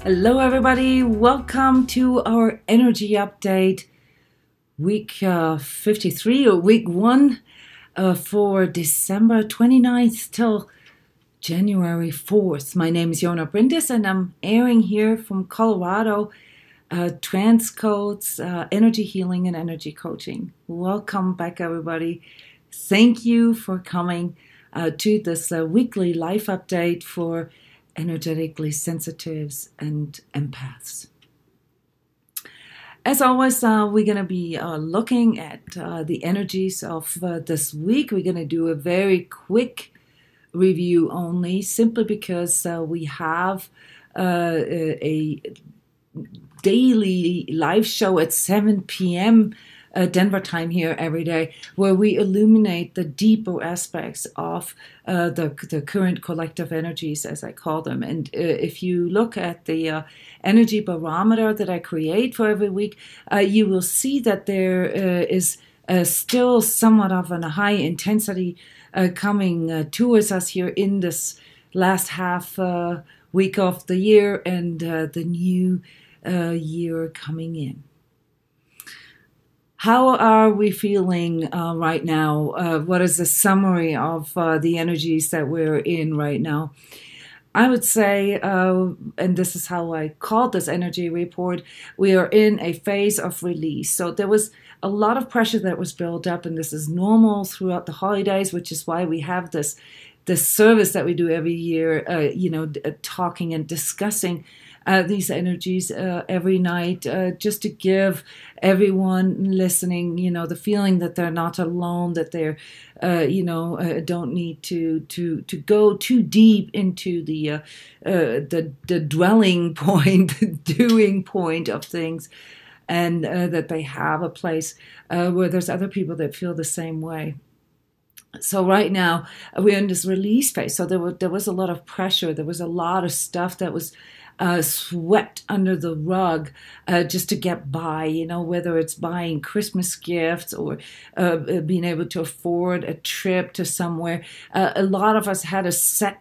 Hello, everybody. Welcome to our energy update, week 53 or week 1 for December 29th till January 4th. My name is Jona Bryndis, and I'm airing here from Colorado, transCODES, energy healing and energy coaching. Welcome back, everybody. Thank you for coming to this weekly life update for energetically sensitives and empaths. As always, we're going to be looking at the energies of this week. We're going to do a very quick review only, simply because we have a daily live show at 7 p.m. Denver time here every day, where we illuminate the deeper aspects of the current collective energies, as I call them. And if you look at the energy barometer that I create for every week, you will see that there is still somewhat of a high intensity coming towards us here in this last half week of the year and the new year coming in. How are we feeling right now? What is the summary of the energies that we're in right now? I would say, and this is how I called this energy report, we are in a phase of release. So there was a lot of pressure that was built up, and this is normal throughout the holidays, which is why we have this service that we do every year, talking and discussing these energies every night, just to give everyone listening, the feeling that they're not alone, that they're, don't need to go too deep into the dwelling point, the doing point of things, and that they have a place where there's other people that feel the same way. So right now we're in this release phase. So there was a lot of pressure. There was a lot of stuff that was swept under the rug just to get by, whether it's buying Christmas gifts or being able to afford a trip to somewhere. A lot of us had to set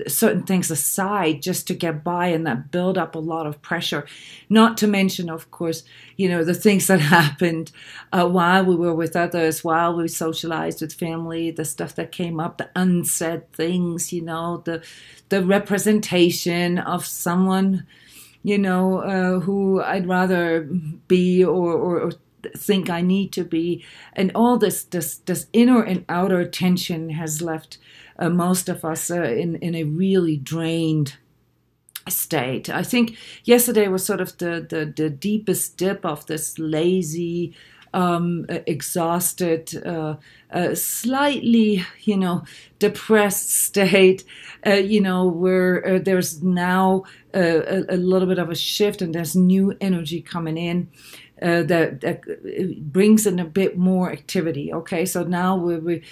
certain things aside just to get by, and that built up a lot of pressure. Not to mention, of course, the things that happened while we were with others, while we socialized with family, the stuff that came up, the unsaid things, the representation of someone, who I'd rather be or think I need to be. And all this inner and outer tension has left most of us in a really drained state. I think yesterday was sort of the deepest dip of this lazy, exhausted, slightly, depressed state, where there's now a little bit of a shift, and there's new energy coming in. That brings in a bit more activity. Okay, so now we've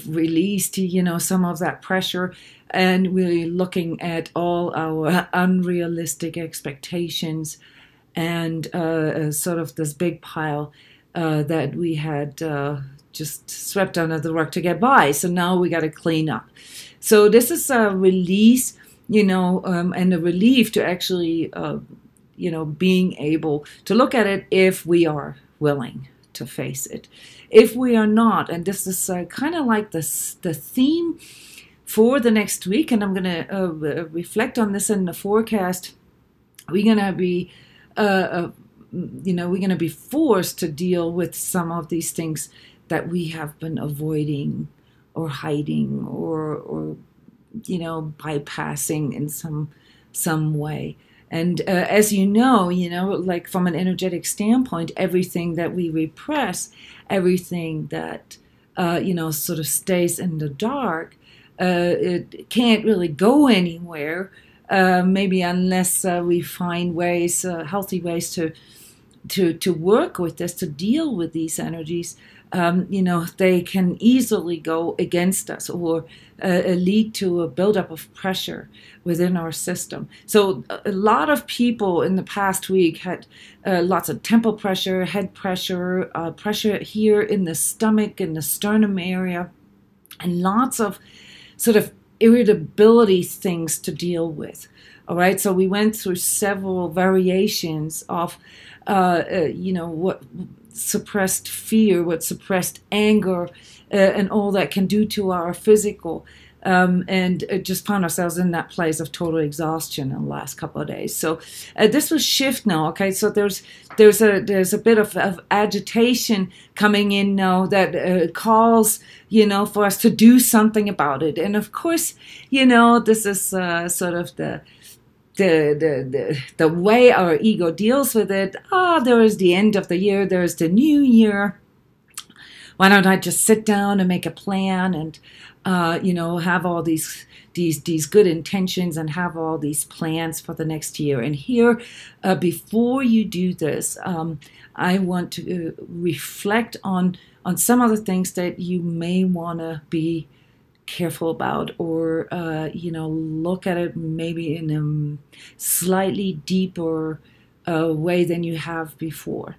released, some of that pressure, and we're looking at all our unrealistic expectations, and sort of this big pile that we had just swept under the rug to get by. So now we got to clean up. So this is a release, and a relief to actually. Being able to look at it if we are willing to face it. If we are not, and this is kind of like the theme for the next week, and I'm going to reflect on this in the forecast, we're going to be, we're going to be forced to deal with some of these things that we have been avoiding or hiding or bypassing in some way. And as like from an energetic standpoint, everything that we repress, everything that, sort of stays in the dark, it can't really go anywhere, maybe unless we find ways, healthy ways to work with this, to deal with these energies. They can easily go against us or lead to a buildup of pressure within our system. So a lot of people in the past week had lots of temple pressure, head pressure, pressure here in the stomach, in the sternum area, and lots of sort of irritability things to deal with. All right, so we went through several variations of, what suppressed fear, what suppressed anger, and all that can do to our physical. And just found ourselves in that place of total exhaustion in the last couple of days. So this will shift now. Okay, so there's a bit of agitation coming in now that calls for us to do something about it. And of course, this is sort of the way our ego deals with it. There is the end of the year. There is the new year. Why don't I just sit down and make a plan and have all these good intentions and have all these plans for the next year. And here, before you do this, I want to reflect on some of the things that you may want to be careful about, or look at it maybe in a slightly deeper way than you have before.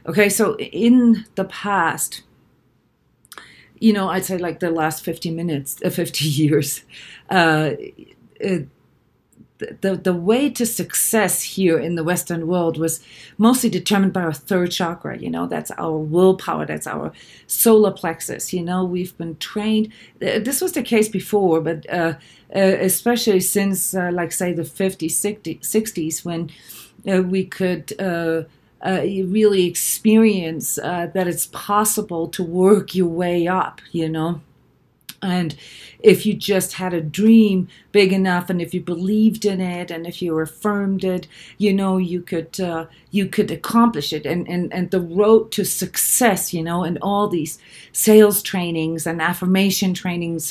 Okay, so in the past, I'd say like the last 50 years, the way to success here in the Western world was mostly determined by our third chakra. That's our willpower. That's our solar plexus. We've been trained. This was the case before, but especially since, say, the 50s, 60s, when we could you really experience that it's possible to work your way up, And if you just had a dream big enough, and if you believed in it, and if you affirmed it, you could accomplish it. And the road to success, and all these sales trainings and affirmation trainings,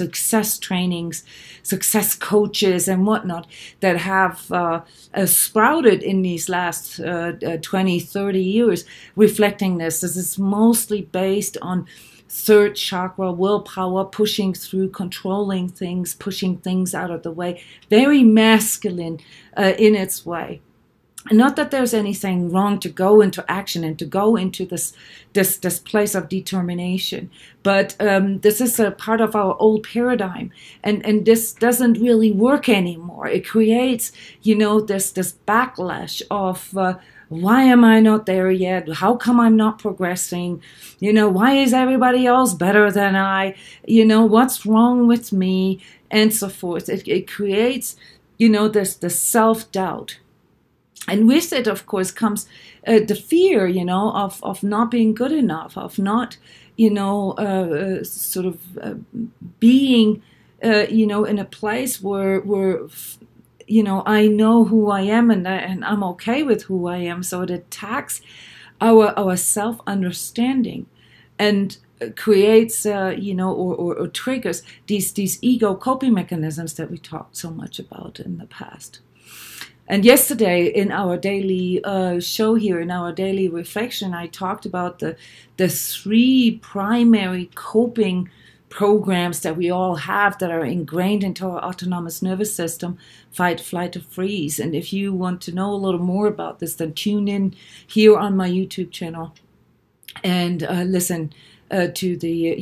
success coaches and whatnot that have sprouted in these last 20, 30 years, reflecting this is mostly based on third chakra, willpower, pushing through, controlling things, pushing things out of the way, very masculine in its way. Not that there's anything wrong to go into action and to go into this place of determination, but this is a part of our old paradigm, and this doesn't really work anymore. It creates, this backlash of why am I not there yet? How come I'm not progressing? Why is everybody else better than I? What's wrong with me? And so forth. It creates, this self-doubt. And with it, of course, comes the fear, of not being good enough, of not, being, in a place where I know who I am, and I'm okay with who I am. So it attacks our self-understanding and creates, or triggers these ego coping mechanisms that we talked so much about in the past. And yesterday in our daily show here, in our daily reflection, I talked about the three primary coping programs that we all have that are ingrained into our autonomous nervous system: fight, flight, or freeze. And if you want to know a little more about this, then tune in here on my YouTube channel and listen to the,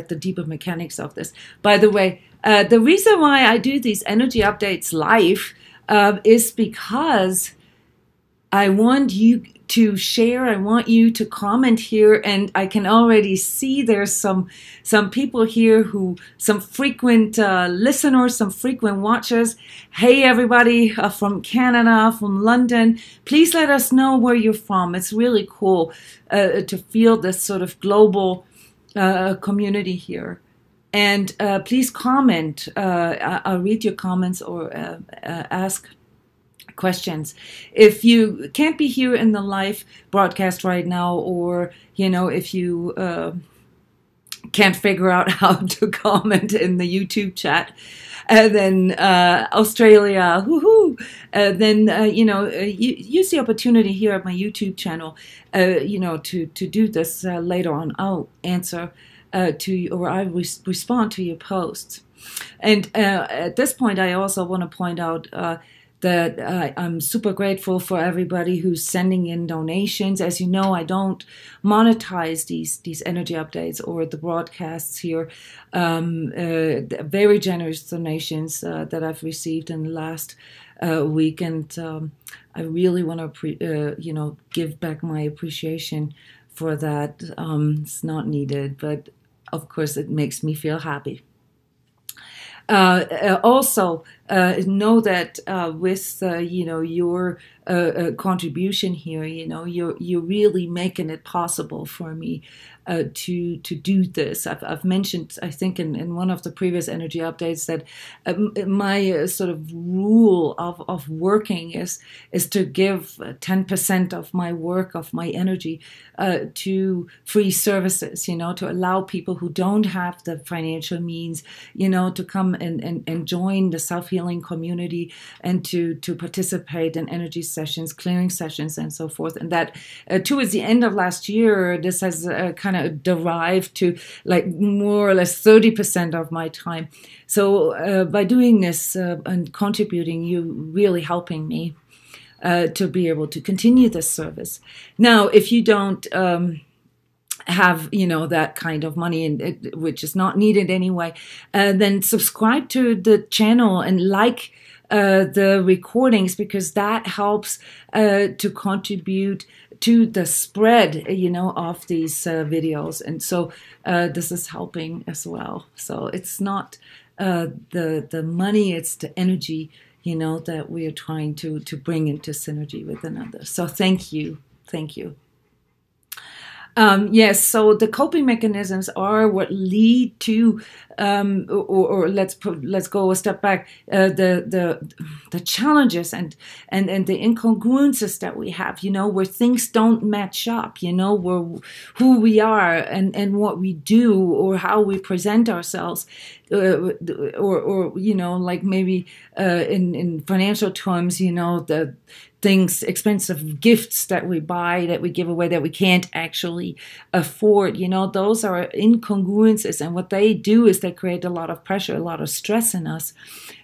the deeper mechanics of this. By the way, the reason why I do these energy updates live is because I want you to share. I want you to comment here, and I can already see there's some people here some frequent listeners, some frequent watchers. Hey, everybody from Canada, from London, please let us know where you're from. It's really cool to feel this sort of global community here. And please comment. I'll read your comments or ask questions. If you can't be here in the live broadcast right now, or if you can't figure out how to comment in the YouTube chat, then Australia, woohoo! Then use the opportunity here at my YouTube channel, to do this later on. I'll answer or I respond to your posts. And at this point, I also want to point out that I'm super grateful for everybody who's sending in donations. As you know, I don't monetize these energy updates or the broadcasts here. Very generous donations that I've received in the last week, and I really want to, give back my appreciation for that. It's not needed, but of course, it makes me feel happy. Also, know that with your contribution here, you're really making it possible for me to do this. I've mentioned, I think, in one of the previous energy updates that my sort of rule of working is to give 10% of my work, of my energy, to free services. To allow people who don't have the financial means, to come and join the self-healing community and to participate in energy sessions, clearing sessions, and so forth. And that towards the end of last year, this has kind of derived to like more or less 30% of my time. So by doing this and contributing, you're really helping me to be able to continue this service. Now, if you don't have that kind of money, and which is not needed anyway, then subscribe to the channel and the recordings, because that helps to contribute to the spread of these videos. And so this is helping as well. So it's not the money, it's the energy that we are trying to bring into synergy with another. So thank you. Yes, so the coping mechanisms are what lead to, or let's go a step back, the challenges and the incongruences that we have, where things don't match up, where who we are and what we do or how we present ourselves, or like maybe in financial terms, the things, expensive gifts that we buy, that we give away, that we can't actually afford. Those are incongruences. And what they do is they create a lot of pressure, a lot of stress in us.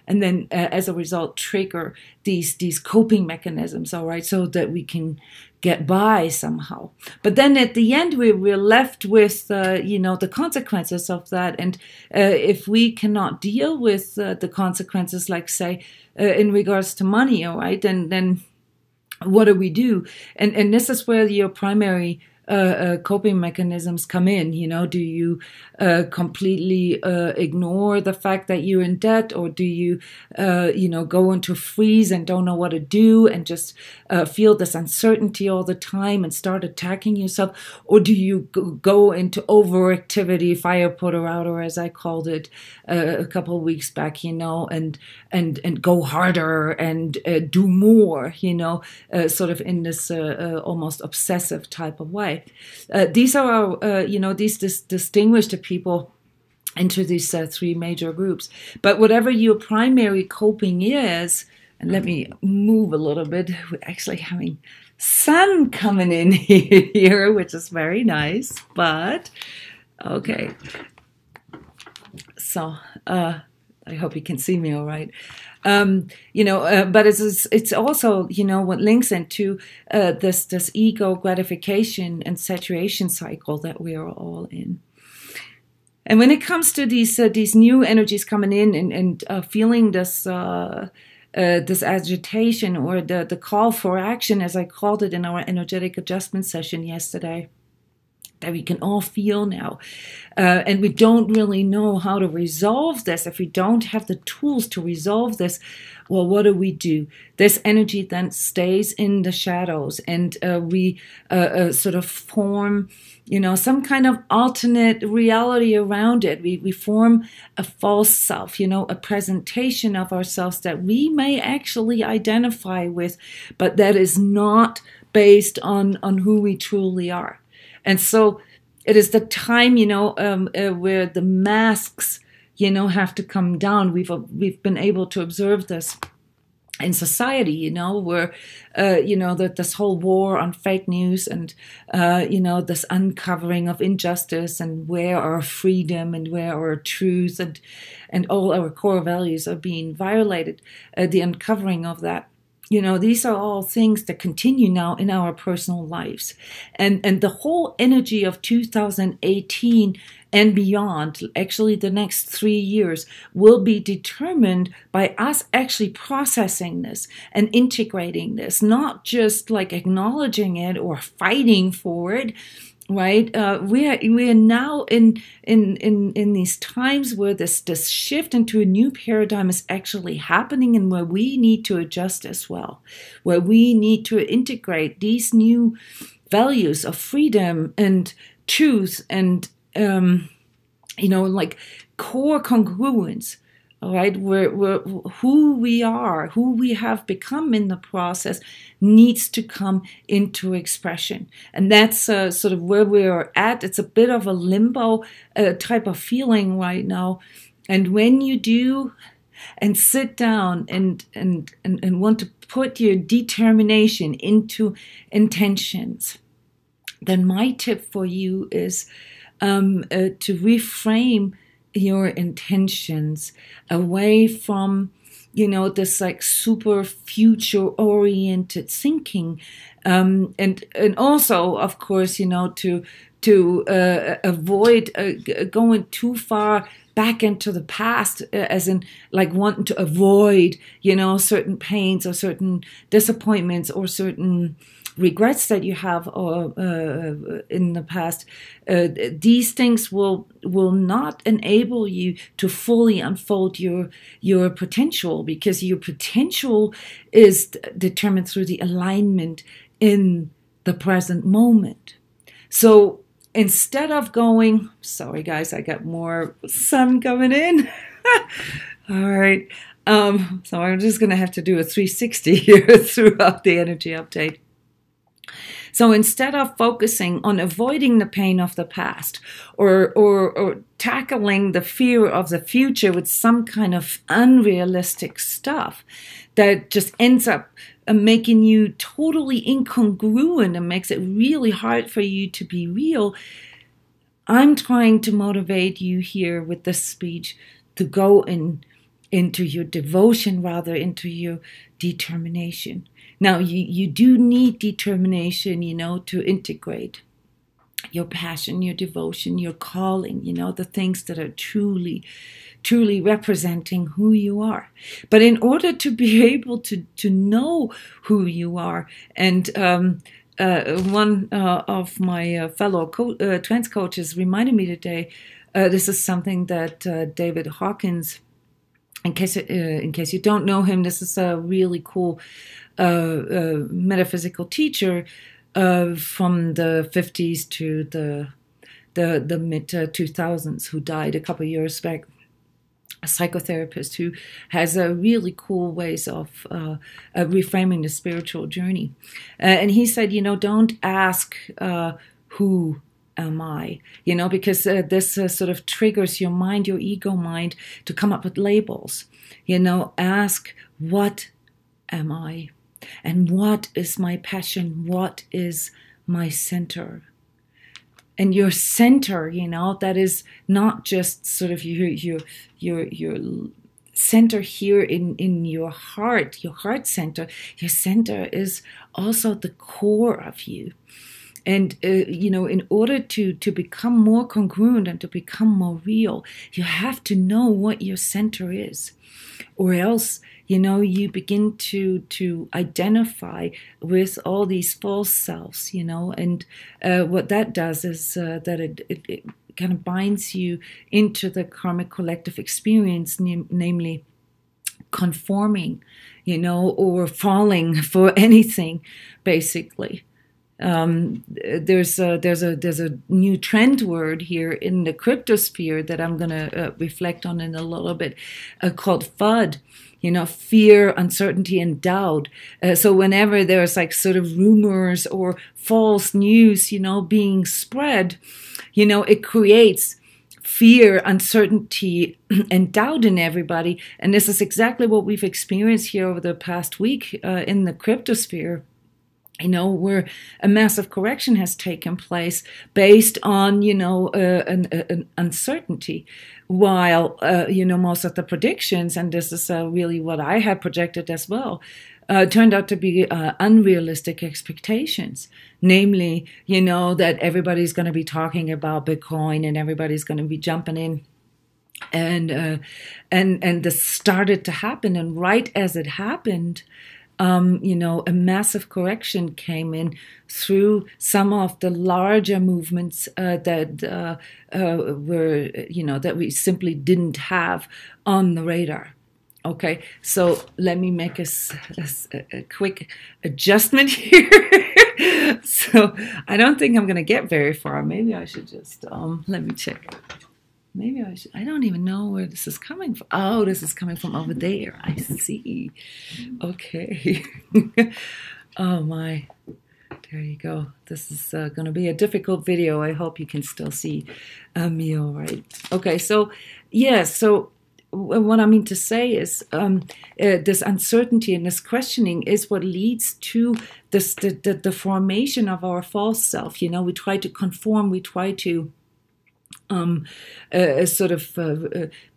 And then as a result, trigger these coping mechanisms, all right, so that we can get by somehow. But then at the end, we're left with, the consequences of that. And if we cannot deal with the consequences, like say, in regards to money, all right, then what do we do? And this is where your primary coping mechanisms come in. Do you completely ignore the fact that you're in debt, or do you, go into freeze and don't know what to do and just feel this uncertainty all the time and start attacking yourself? Or do you go into overactivity, fire putter outer, as I called it a couple of weeks back, and go harder and do more, sort of in this almost obsessive type of way. These are these distinguish the people into these three major groups. But whatever your primary coping is, and let me move a little bit, we're actually having sun coming in here, which is very nice, but okay. So I hope you can see me all right. But it's also, what links into this ego gratification and saturation cycle that we are all in. And when it comes to these new energies coming in and feeling this agitation, or the call for action, as I called it in our energetic adjustment session yesterday, that we can all feel now. And we don't really know how to resolve this. If we don't have the tools to resolve this, well, what do? This energy then stays in the shadows, and we sort of form, some kind of alternate reality around it. We form a false self, a presentation of ourselves that we may actually identify with, but that is not based on who we truly are. And so it is the time, where the masks, have to come down. We've been able to observe this in society, where, that this whole war on fake news and, this uncovering of injustice, and where our freedom and where our truth and all our core values are being violated, the uncovering of that. These are all things that continue now in our personal lives. And the whole energy of 2018 and beyond, actually the next 3 years, will be determined by us actually processing this and integrating this, not just like acknowledging it or fighting for it. Right, we are now in these times where this shift into a new paradigm is actually happening, and where we need to adjust as well, where we need to integrate these new values of freedom and truth and like core congruence. All right, where who we are, who we have become in the process, needs to come into expression. And that's sort of where we're at. It's a bit of a limbo type of feeling right now. And when you do and sit down and want to put your determination into intentions, then my tip for you is to reframe your intentions away from this like super future oriented thinking, and also of course to avoid going too far back into the past, as in like wanting to avoid certain pains or certain disappointments or certain regrets that you have in the past. These things will not enable you to fully unfold your potential, because your potential is determined through the alignment in the present moment. So instead of going, sorry guys, I got more sun coming in. All right. So I'm just going to have to do a 360 here throughout the energy update. So instead of focusing on avoiding the pain of the past or tackling the fear of the future with some kind of unrealistic stuff that just ends up making you totally incongruent and makes it really hard for you to be real, I'm trying to motivate you here with this speech to go into your devotion, rather into your determination. Now, you do need determination, to integrate your passion, your devotion, your calling, the things that are truly representing who you are. But in order to be able to know who you are, and one of my fellow trans coaches reminded me today, this is something that David Hawkins, in case you don't know him, this is a really cool metaphysical teacher from the 50s to the mid 2000s, who died a couple of years back. A psychotherapist who has a really cool ways of reframing the spiritual journey. And he said, don't ask who am I, because this sort of triggers your mind, your ego mind, to come up with labels. Ask, what am I? And what is my passion? What is my center? And your center, that is not just sort of your center here in your heart center. Your center is also the core of you. And, in order to become more congruent and to become more real, you have to know what your center is. Or else, you begin to identify with all these false selves, and what that does is that it kind of binds you into the karmic collective experience, namely conforming, or falling for anything, basically. There's a new trend word here in the cryptosphere that I'm going to reflect on in a little bit, called FUD. Fear, uncertainty, and doubt. So whenever there's like sort of rumors or false news, being spread, it creates fear, uncertainty, and doubt in everybody. And this is exactly what we've experienced here over the past week in the cryptosphere. Where a massive correction has taken place based on, an uncertainty, while, most of the predictions, and this is really what I had projected as well, turned out to be unrealistic expectations. Namely, that everybody's going to be talking about Bitcoin and everybody's going to be jumping in. And this started to happen. And right as it happened, a massive correction came in through some of the larger movements that were, that we simply didn't have on the radar. Okay, so let me make a quick adjustment here. So I don't think I'm going to get very far. Maybe I should just, let me check. Maybe I should. I don't even know where this is coming from. Oh, this is coming from over there. I see. Okay. Oh my. There you go. This is going to be a difficult video. I hope you can still see me all right. Okay, so yeah, so what I mean to say is this uncertainty and this questioning is what leads to this the formation of our false self. We try to conform, we try to sort of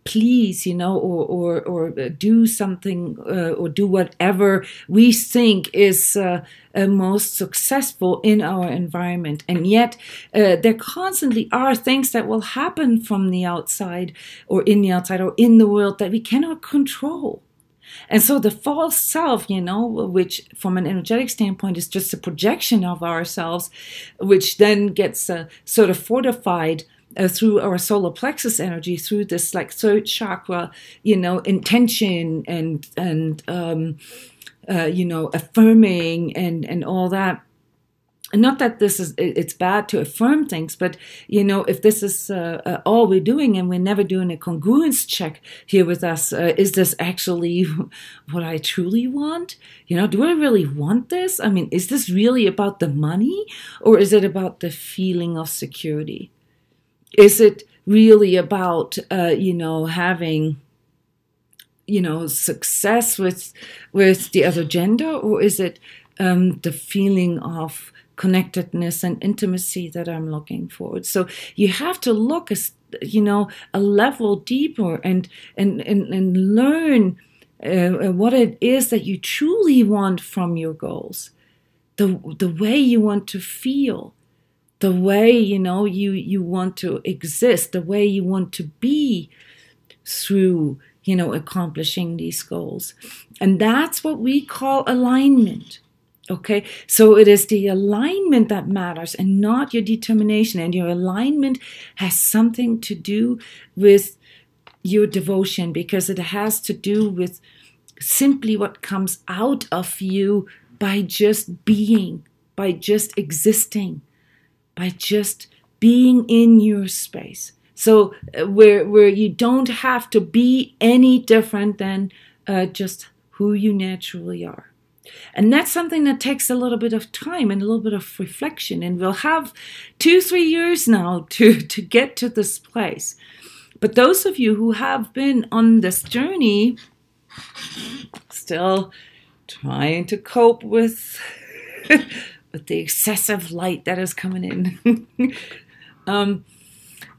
please, or do something or do whatever we think is most successful in our environment. And yet there constantly are things that will happen from the outside or in the world that we cannot control. And so the false self, which from an energetic standpoint is just a projection of ourselves, which then gets sort of fortified through our solar plexus energy, through this like third chakra, intention and affirming and all that. And not that it's bad to affirm things, but if this is all we're doing and we're never doing a congruence check here with us, is this actually what I truly want? Do I really want this? I mean, is this really about the money, or is it about the feeling of security? Is it really about, having, success with the other gender, or is it the feeling of connectedness and intimacy that I'm looking for? So you have to look, a level deeper and learn what it is that you truly want from your goals, the way you want to feel. The way, you want to exist, the way you want to be through, accomplishing these goals. And that's what we call alignment. Okay, so it is the alignment that matters and not your determination. And your alignment has something to do with your devotion, because it has to do with simply what comes out of you by just being, by just existing, by just being in your space. So where you don't have to be any different than just who you naturally are. And that's something that takes a little bit of time and a little bit of reflection. And we'll have 2-3 years now to get to this place. But those of you who have been on this journey, still trying to cope with the excessive light that is coming in.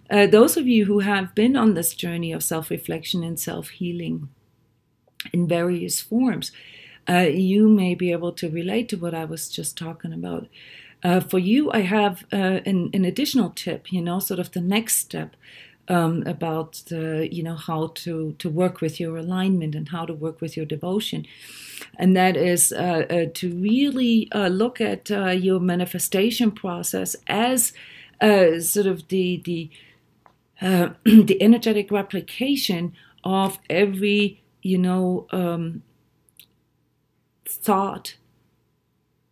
Those of you who have been on this journey of self-reflection and self-healing in various forms, you may be able to relate to what I was just talking about. For you, I have an additional tip, sort of the next step about how to work with your alignment and how to work with your devotion. And that is to really look at your manifestation process as sort of the energetic replication of every, thought,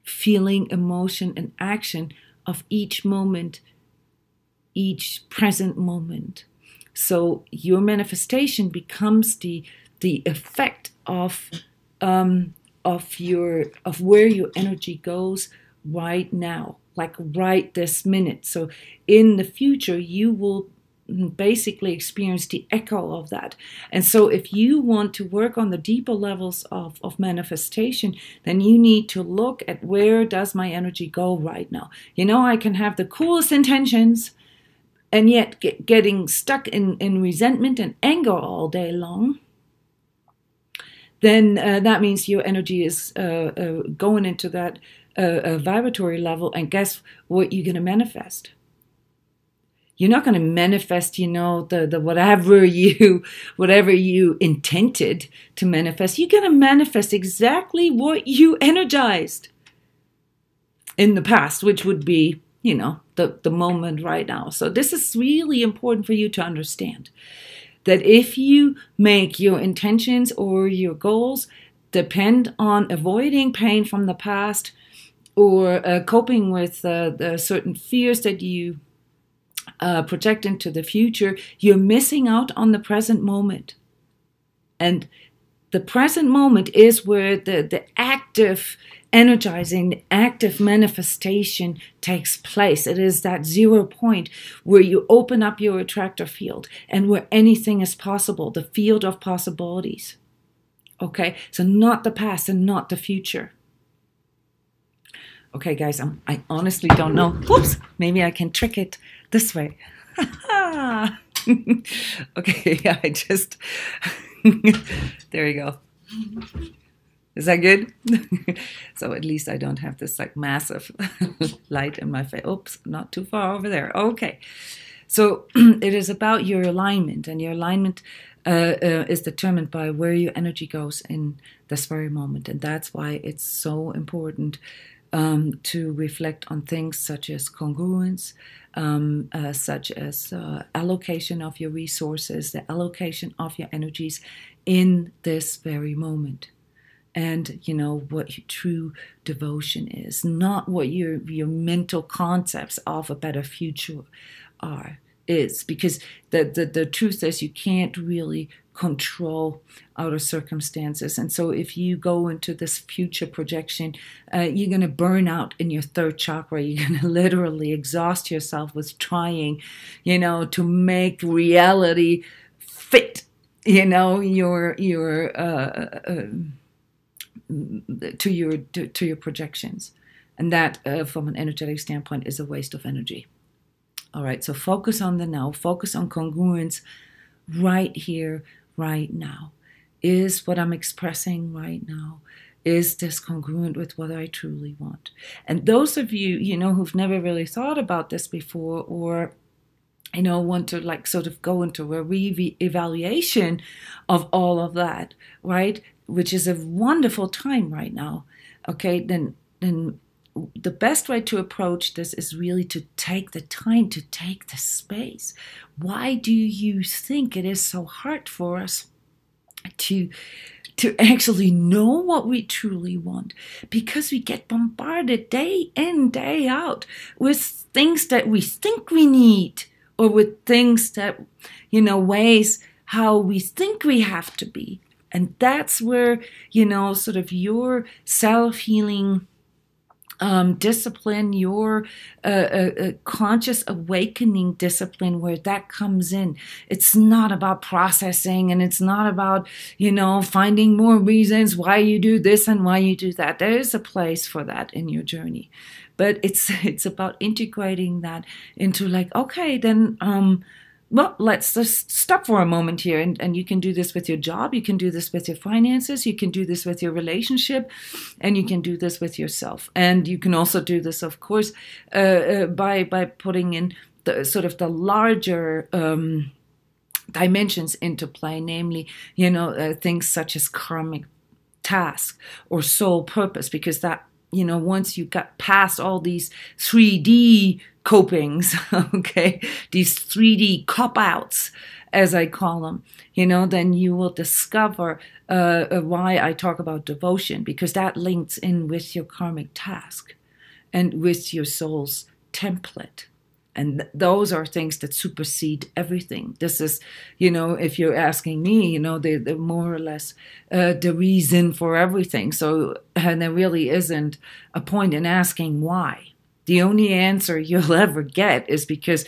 feeling, emotion, and action of each moment, each present moment. So your manifestation becomes the effect of where your energy goes right now, like right this minute. So in the future, you will basically experience the echo of that. And so if you want to work on the deeper levels of manifestation, then you need to look at where does my energy go right now. I can have the coolest intentions and yet getting stuck in resentment and anger all day long. then that means your energy is going into that vibratory level. And guess what you're going to manifest? You're not going to manifest, the whatever you intended to manifest. You're going to manifest exactly what you energized in the past, which would be, the moment right now. So this is really important for you to understand that if you make your intentions or your goals depend on avoiding pain from the past or coping with the certain fears that you project into the future, you're missing out on the present moment. And the present moment is where the active energizing, the active manifestation takes place. It is that 0 point where you open up your attractor field and where anything is possible, the field of possibilities. Okay, so not the past and not the future. Okay, guys, I honestly don't know. Whoops, maybe I can trick it this way. Okay, I just, there you go. Is that good? So at least I don't have this like massive light in my face. Oops, not too far over there. Okay. So it is about your alignment, and your alignment is determined by where your energy goes in this very moment. And that's why it's so important to reflect on things such as congruence, such as allocation of your resources, the allocation of your energies in this very moment. And what your true devotion is, not what your mental concepts of a better future is, because the truth is you can't really control outer circumstances. And so if you go into this future projection, you're going to burn out in your third chakra. You're going to literally exhaust yourself with trying, to make reality fit, your to your projections, and that from an energetic standpoint is a waste of energy. All right, so focus on the now, focus on congruence right here, right now. Is what I'm expressing right now, is this congruent with what I truly want? And those of you, who've never really thought about this before, or want to like sort of go into a re-evaluation of all of that, right? Which is a wonderful time right now. Okay, then the best way to approach this is really to take the time, to take the space. Why do you think it is so hard for us to actually know what we truly want? Because we get bombarded day in, day out with things that we think we need, or with things that, ways how we think we have to be. And that's where, sort of your self-healing discipline, your conscious awakening discipline, where that comes in. It's not about processing, and it's not about, finding more reasons why you do this and why you do that. There is a place for that in your journey. But it's about integrating that into like, okay, then, well, let's just stop for a moment here. And you can do this with your job. You can do this with your finances. You can do this with your relationship. And you can do this with yourself. And you can also do this, of course, by putting in the sort of the larger dimensions into play, namely, things such as karmic task or soul purpose, because that, once you got past all these 3D copings, okay, these 3D cop-outs, as I call them, then you will discover why I talk about devotion, because that links in with your karmic task and with your soul's template. And those are things that supersede everything. This is, if you're asking me, the more or less the reason for everything. So there really isn't a point in asking why. The only answer you'll ever get is because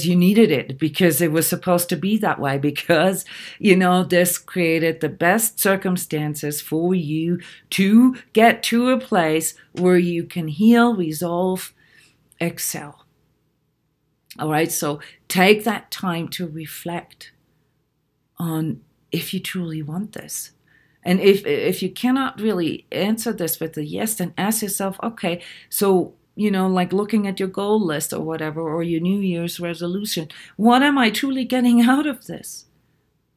you needed it, because it was supposed to be that way, because, this created the best circumstances for you to get to a place where you can heal, resolve, excel. All right, so take that time to reflect on if you truly want this. And if you cannot really answer this with a yes, then ask yourself, okay, so, like looking at your goal list or whatever, or your New Year's resolution, what am I truly getting out of this?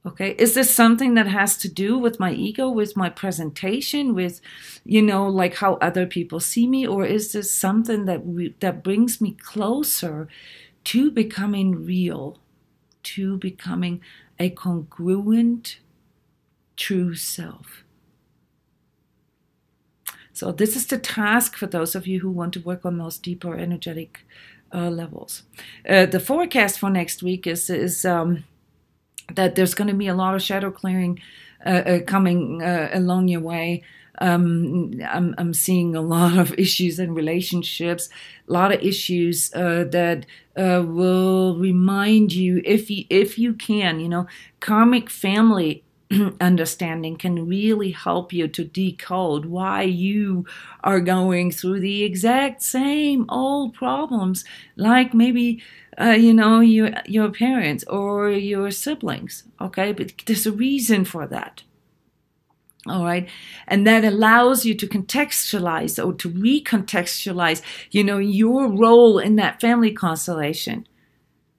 Okay, is this something that has to do with my ego, with my presentation, with, like how other people see me, or is this something that brings me closer to becoming real, to becoming a congruent, true self? So this is the task for those of you who want to work on those deeper energetic levels. The forecast for next week is that there's going to be a lot of shadow clearing coming along your way. I'm seeing a lot of issues in relationships, a lot of issues that will remind you, if you can, karmic family understanding can really help you to decode why you are going through the exact same old problems, like maybe your parents or your siblings. Okay, but there's a reason for that. All right, and that allows you to contextualize or to recontextualize, your role in that family constellation.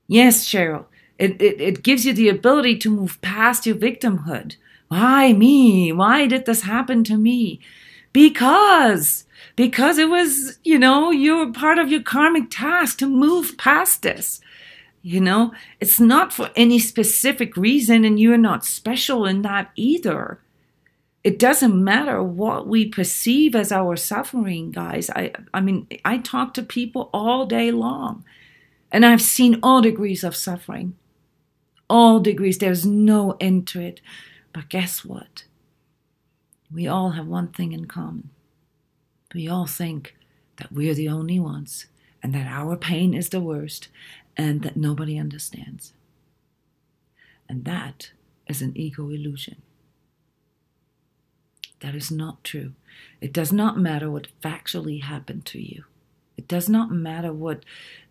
Yes, Cheryl. It gives you the ability to move past your victimhood. Why me? Why did this happen to me? Because it was, you're part of your karmic task to move past this. It's not for any specific reason, and you're not special in that either. It doesn't matter what we perceive as our suffering, guys. I mean, I talk to people all day long, and I've seen all degrees of suffering. All degrees. There's no end to it. But guess what? We all have one thing in common. We all think that we're the only ones, and that our pain is the worst, and that nobody understands. And that is an ego illusion. That is not true. It does not matter what factually happened to you. It does not matter what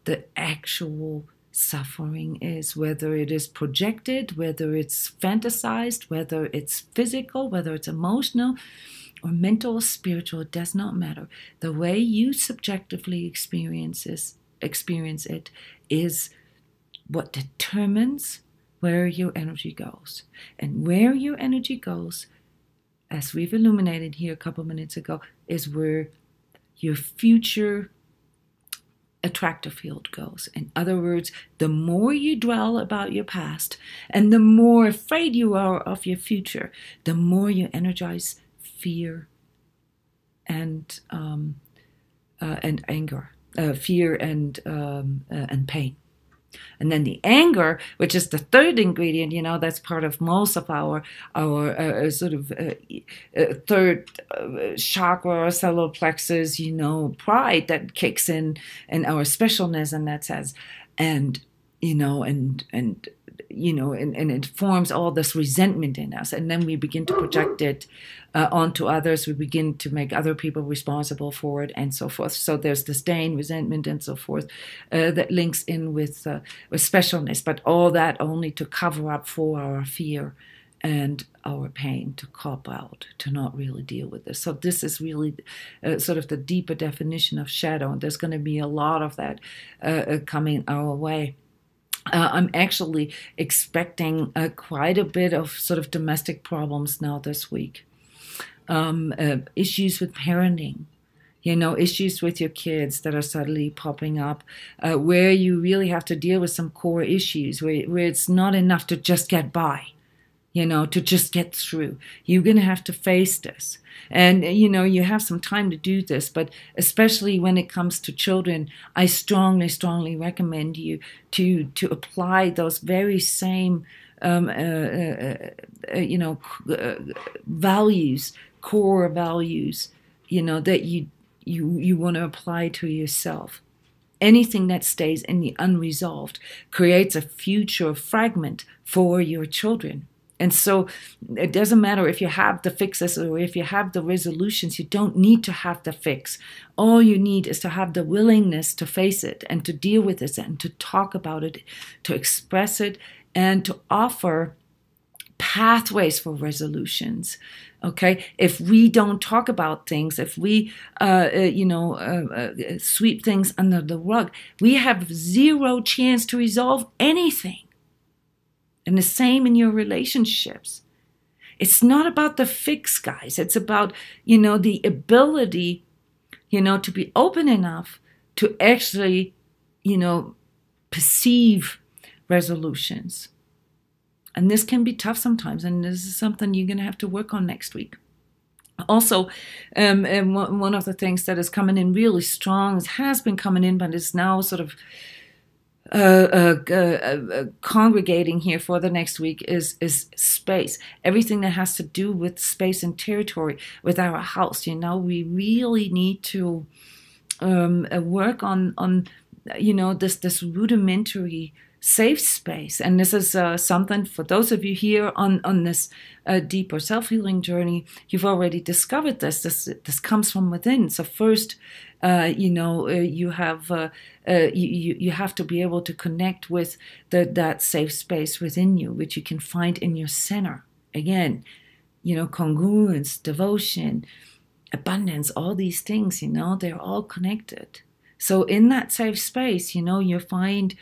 the actual suffering is, whether it is projected, whether it's fantasized, whether it's physical, whether it's emotional or mental or spiritual. It does not matter. The way you subjectively experience it is what determines where your energy goes. And where your energy goes, as we've illuminated here a couple minutes ago, is where your future attractor field goes. In other words, the more you dwell about your past and the more afraid you are of your future, the more you energize fear and anger, fear and pain. And then the anger, which is the third ingredient, that's part of most of our sort of third chakra, solar plexus, pride that kicks in, and our specialness, and that says, and it forms all this resentment in us, and then we begin to project it onto others. We begin to make other people responsible for it, and so forth. So there's disdain, resentment, and so forth that links in with specialness, but all that only to cover up for our fear and our pain, to cop out, to not really deal with this. So this is really sort of the deeper definition of shadow, and there's going to be a lot of that coming our way. I'm actually expecting quite a bit of sort of domestic problems now this week. Issues with parenting, issues with your kids that are suddenly popping up, where you really have to deal with some core issues, where it's not enough to just get by, to just get through. You're going to have to face this. And, you have some time to do this, but especially when it comes to children, I strongly, strongly recommend you to apply those very same, values, core values, that you want to apply to yourself. Anything that stays in the unresolved creates a future fragment for your children. And so it doesn't matter if you have the fixes or if you have the resolutions. You don't need to have the fix. All you need is to have the willingness to face it and to deal with it and to talk about it, to express it, and to offer pathways for resolutions. Okay, if we don't talk about things, if we, sweep things under the rug, we have zero chance to resolve anything. And the same in your relationships. It's not about the fix, guys. It's about, the ability, to be open enough to actually, perceive resolutions. And this can be tough sometimes, and this is something you're going to have to work on next week. Also, and one of the things that is coming in really strong, has been coming in, but is now sort of congregating here for the next week is space. Everything that has to do with space and territory with our house. We really need to work on this rudimentary safe space. And this is something for those of you here on this deeper self-healing journey. You've already discovered this. This comes from within. So first, you have you have to be able to connect with that safe space within you, which you can find in your center. Again, congruence, devotion, abundance, all these things, they're all connected. So in that safe space, you find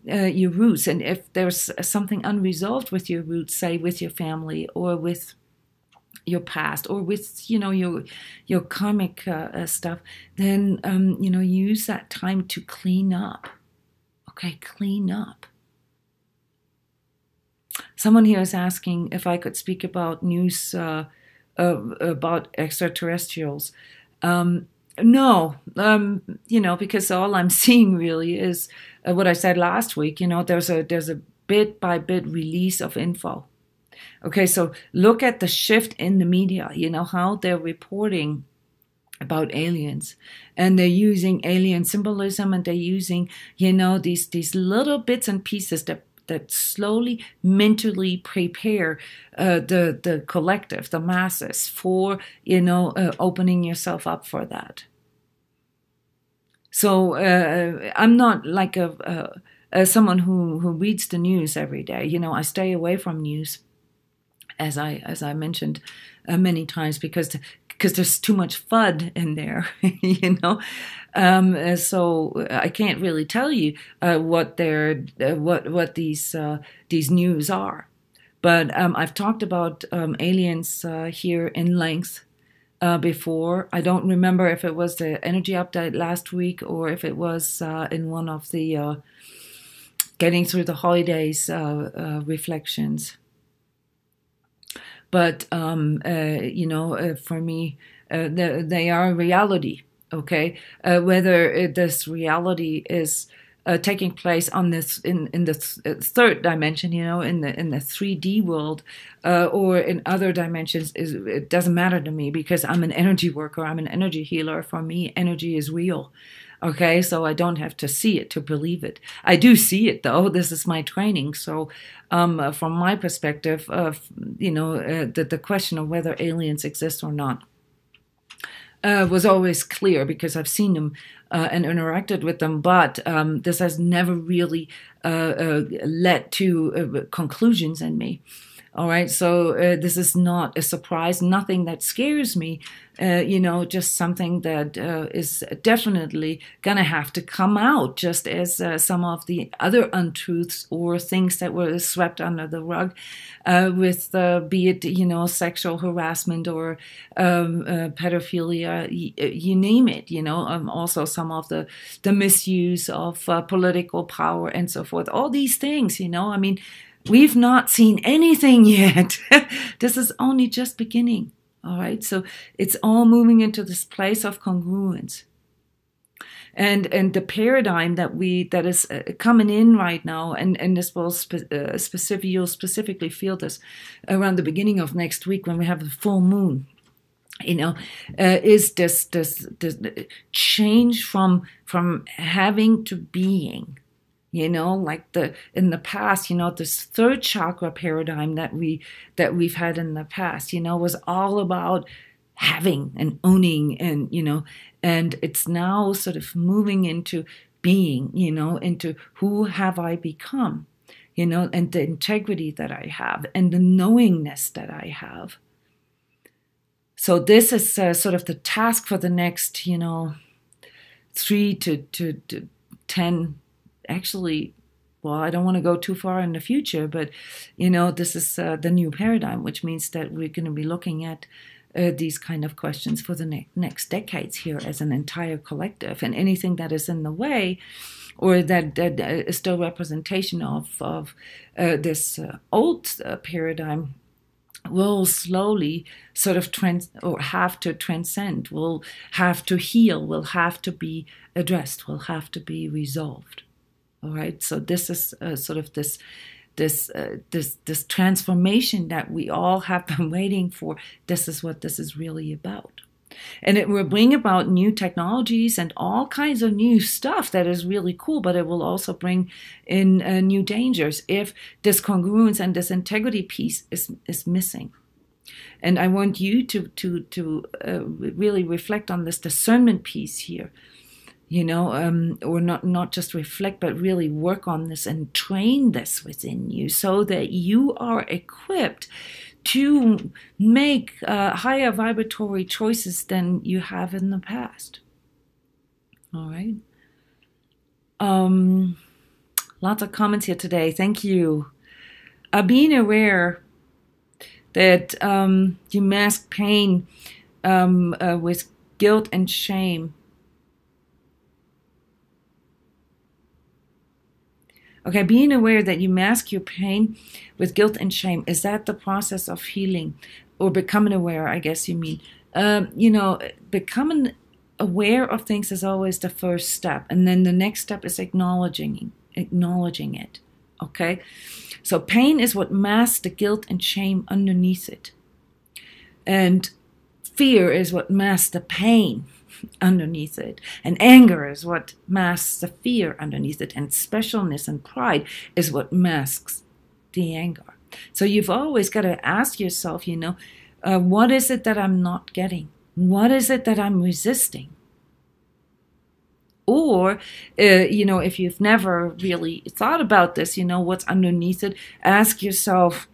your roots. And if there's something unresolved with your roots, say with your family or with your past or with, your karmic stuff, then, use that time to clean up. Okay, clean up. Someone here is asking if I could speak about news about extraterrestrials. No, because all I'm seeing really is what I said last week. There's a bit by bit release of info. Okay, so look at the shift in the media. How they're reporting about aliens, and they're using alien symbolism, and they're using these little bits and pieces that slowly mentally prepare the collective, the masses, for opening yourself up for that. So I'm not like someone who reads the news every day. I stay away from news, as I mentioned many times, because there's too much FUD in there, So I can't really tell you what these news are. But I've talked about aliens here in length before. I don't remember if it was the energy update last week or if it was in one of the getting through the holidays reflections. But, for me, they are a reality, okay? Whether this reality is taking place on this in the third dimension, in the 3D world, or in other dimensions, it doesn't matter to me, because I'm an energy worker, I'm an energy healer. For me, energy is real. Okay, so I don't have to see it to believe it. I do see it, though. This is my training. So from my perspective, the question of whether aliens exist or not was always clear, because I've seen them and interacted with them. But this has never really led to conclusions in me. All right, so this is not a surprise, nothing that scares me, just something that is definitely going to have to come out, just as some of the other untruths or things that were swept under the rug with, be it, sexual harassment or pedophilia, you name it, also some of the misuse of political power and so forth, all these things, we've not seen anything yet. This is only just beginning. All right. So it's all moving into this place of congruence. And the paradigm that is coming in right now, and this will you'll specifically feel this around the beginning of next week when we have the full moon. Is this change from having to being. Like in the past, this third chakra paradigm that we've had in the past, was all about having and owning, and it's now sort of moving into being, into who have I become, and the integrity that I have and the knowingness that I have. So this is sort of the task for the next, 3 to 10, actually, well, I don't want to go too far in the future, but, this is the new paradigm, which means that we're going to be looking at these kind of questions for the next decades here as an entire collective. And anything that is in the way, or that is still representation of this old paradigm, will slowly sort of have to transcend, will have to heal, will have to be addressed, will have to be resolved. All right. So this is sort of this transformation that we all have been waiting for. This is what this is really about. And it will bring about new technologies and all kinds of new stuff that is really cool, but it will also bring in new dangers if this congruence and this integrity piece is missing. And I want you to really reflect on this discernment piece here, or not just reflect, but really work on this and train this within you so that you are equipped to make higher vibratory choices than you have in the past. All right. Lots of comments here today. Thank you. Being aware that you mask pain with guilt and shame. Okay, being aware that you mask your pain with guilt and shame, is that the process of healing? Or becoming aware, I guess you mean. Becoming aware of things is always the first step. And then the next step is acknowledging it. Okay? So pain is what masks the guilt and shame underneath it. And fear is what masks the pain underneath it. And anger is what masks the fear underneath it. And specialness and pride is what masks the anger. So you've always got to ask yourself, what is it that I'm not getting? What is it that I'm resisting? Or, if you've never really thought about this, what's underneath it, ask yourself,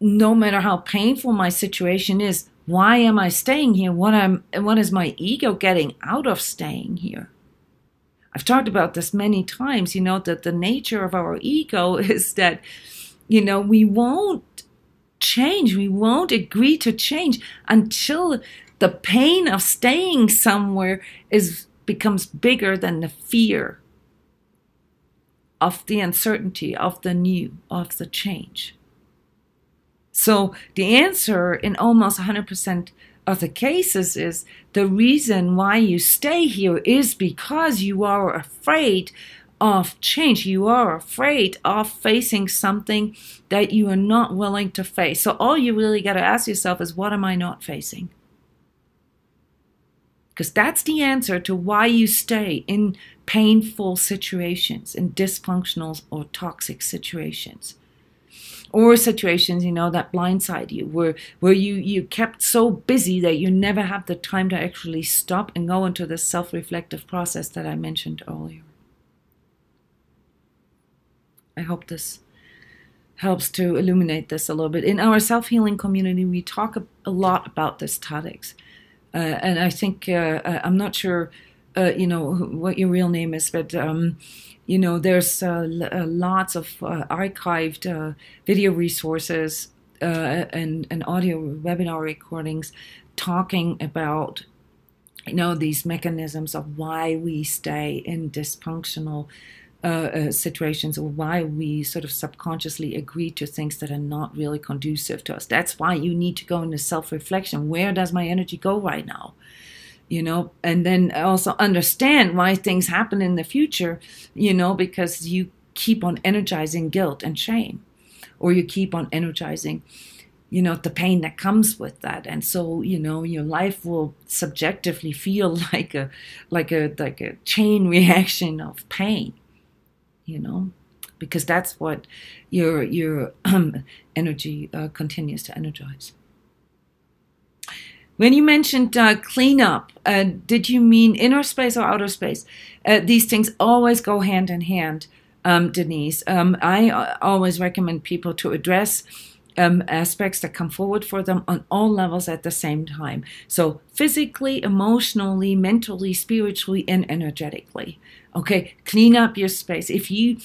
no matter how painful my situation is, why am I staying here? What is my ego getting out of staying here? I've talked about this many times, that the nature of our ego is that, we won't change. We won't agree to change until the pain of staying somewhere becomes bigger than the fear of the uncertainty, of the new, of the change. So the answer in almost 100% of the cases is the reason why you stay here is because you are afraid of change. You are afraid of facing something that you are not willing to face. So all you really got to ask yourself is, what am I not facing? Because that's the answer to why you stay in painful situations, in dysfunctional or toxic situations. Or situations, that blindside you, where you kept so busy that you never have the time to actually stop and go into the self-reflective process that I mentioned earlier. I hope this helps to illuminate this a little bit. In our self-healing community, we talk a lot about this topics. And I think, I'm not sure, what your real name is, but there's lots of archived video resources and audio webinar recordings talking about, these mechanisms of why we stay in dysfunctional situations, or why we sort of subconsciously agree to things that are not really conducive to us. That's why you need to go into self-reflection. Where does my energy go right now? And then also understand why things happen in the future, because you keep on energizing guilt and shame, or you keep on energizing, the pain that comes with that. And so, your life will subjectively feel like a chain reaction of pain, because that's what your energy continues to energize. When you mentioned cleanup, did you mean inner space or outer space? These things always go hand in hand. Denise. I always recommend people to address aspects that come forward for them on all levels at the same time. So physically, emotionally, mentally, spiritually, and energetically. Okay, clean up your space. If you,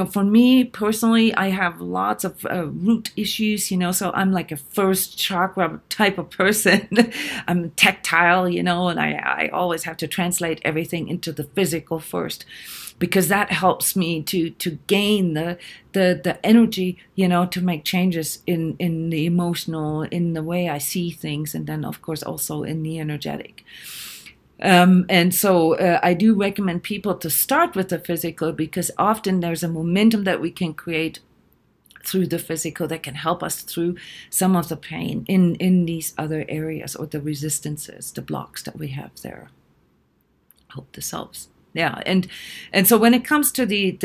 for me personally, I have lots of root issues, so I'm like a first chakra type of person. I'm tactile, and I always have to translate everything into the physical first, because that helps me to gain the energy, to make changes in the emotional, in the way I see things, and then of course also in the energetic. And so I do recommend people to start with the physical, because often there's a momentum that we can create through the physical that can help us through some of the pain in these other areas, or the resistances, the blocks that we have there. Hope this helps. Yeah, and so when it comes to the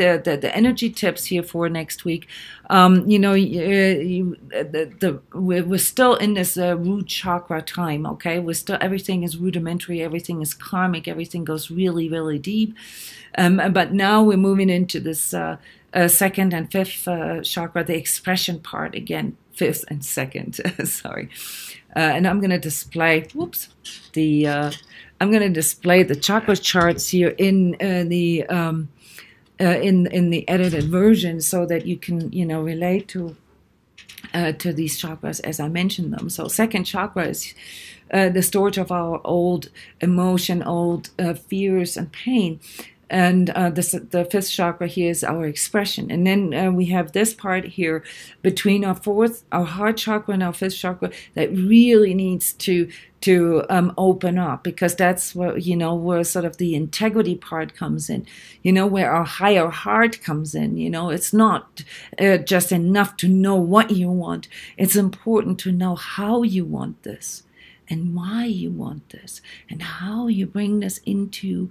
energy tips here for next week, we're still in this root chakra time. Okay, everything is rudimentary, everything is karmic, everything goes really, really deep. But now we're moving into this second and fifth chakra, the expression part again, fifth and second. Sorry, and I'm going to display. I'm going to display the chakra charts here in the edited version, so that you can relate to these chakras as I mentioned them. So second chakra is the storage of our old emotion, old fears and pain. And the fifth chakra here is our expression. And then we have this part here between our heart chakra and our fifth chakra that really needs to open up, because that's where, where sort of the integrity part comes in, where our higher heart comes in. It's not just enough to know what you want. It's important to know how you want this, and why you want this, and how you bring this into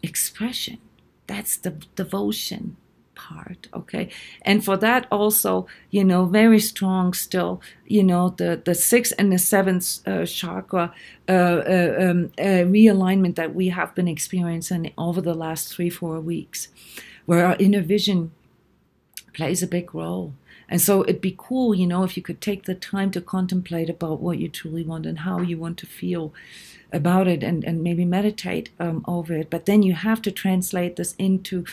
expression. That's the devotion part. Okay, and for that also, very strong still, the sixth and the seventh chakra realignment that we have been experiencing over the last 3-4 weeks, where our inner vision plays a big role. And so it'd be cool, if you could take the time to contemplate about what you truly want and how you want to feel about it, and maybe meditate over it. But then you have to translate this into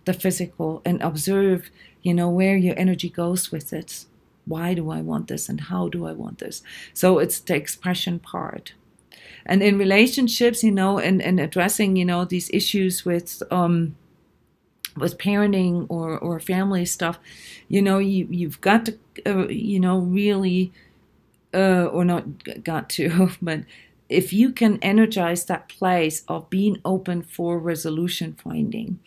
the physical and observe, where your energy goes with it. Why do I want this, and how do I want this? So it's the expression part. And in relationships, and addressing, these issues with parenting or family stuff, you've got to, really, or not got to, but if you can energize that place of being open for resolution finding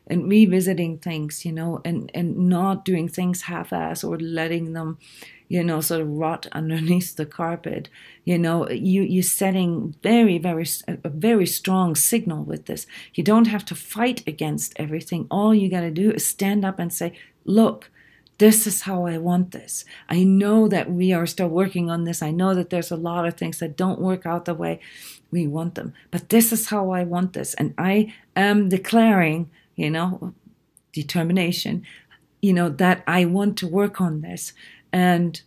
and revisiting things, and not doing things half-ass or letting them, sort of rot underneath the carpet, you're setting a very strong signal with this. You don't have to fight against everything. All you got to do is stand up and say, look, this is how I want this. I know that we are still working on this. I know that there's a lot of things that don't work out the way we want them. But this is how I want this. And I am declaring, determination, that I want to work on this. And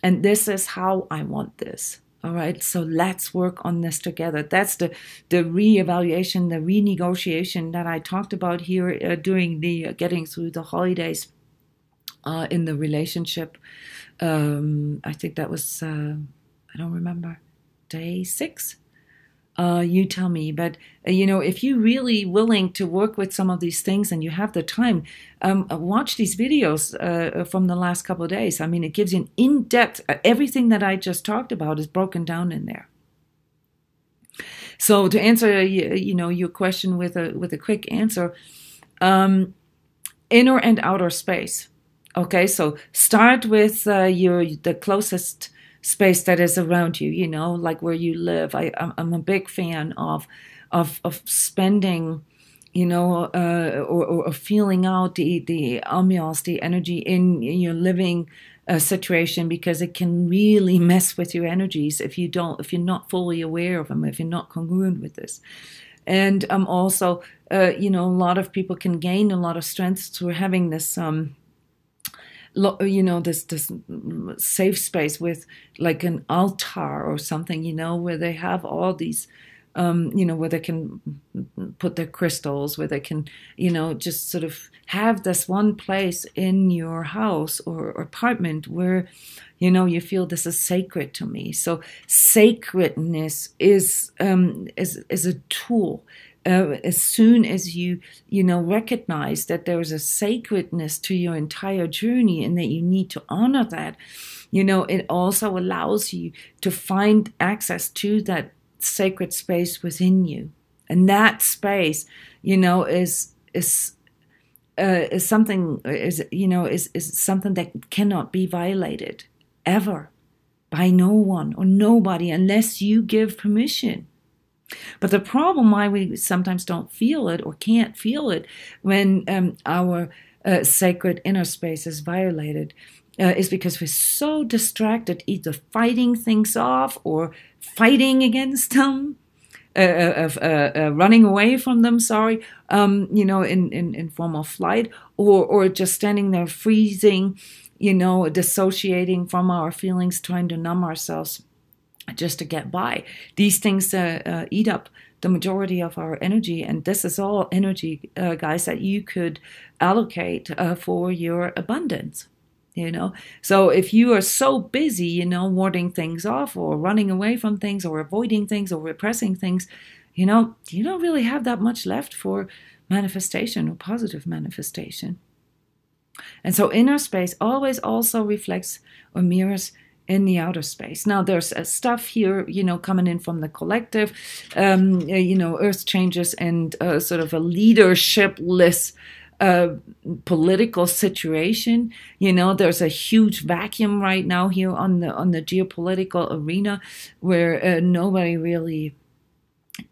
this is how I want this. All right, so let's work on this together. That's the reevaluation, the renegotiation that I talked about here during the getting through the holidays. In the relationship, I think that was, I don't remember, day 6. You tell me. But, if you're really willing to work with some of these things and you have the time, watch these videos from the last couple of days. I mean, it gives you an in-depth, everything that I just talked about is broken down in there. So to answer, your question with a quick answer, inner and outer space. Okay, so start with the closest space that is around you, like where you live. I'm a big fan of spending, or feeling out the ambiance, the energy in your living situation, because it can really mess with your energies if you're not fully aware of them, if you're not congruent with this. And also, a lot of people can gain a lot of strength through having this this safe space with like an altar or something, where they have all these, where they can put their crystals, where they can, just sort of have this one place in your house or apartment where, you feel this is sacred to me. So sacredness is a tool. As soon as you recognize that there is a sacredness to your entire journey and that you need to honor that, it also allows you to find access to that sacred space within you. And that space, is something is something that cannot be violated ever by no one or nobody unless you give permission. But the problem why we sometimes don't feel it or can't feel it when our sacred inner space is violated is because we're so distracted, either fighting things off or fighting against them, running away from them, in form of flight, or just standing there freezing, dissociating from our feelings, trying to numb ourselves just to get by. These things eat up the majority of our energy, and this is all energy, guys, that you could allocate for your abundance. So if you are so busy, warding things off or running away from things or avoiding things or repressing things, you don't really have that much left for manifestation or positive manifestation. And so inner space always also reflects or mirrors in the outer space. Now there's stuff here, coming in from the collective, earth changes and sort of a leadershipless political situation. There's a huge vacuum right now here on the geopolitical arena where nobody really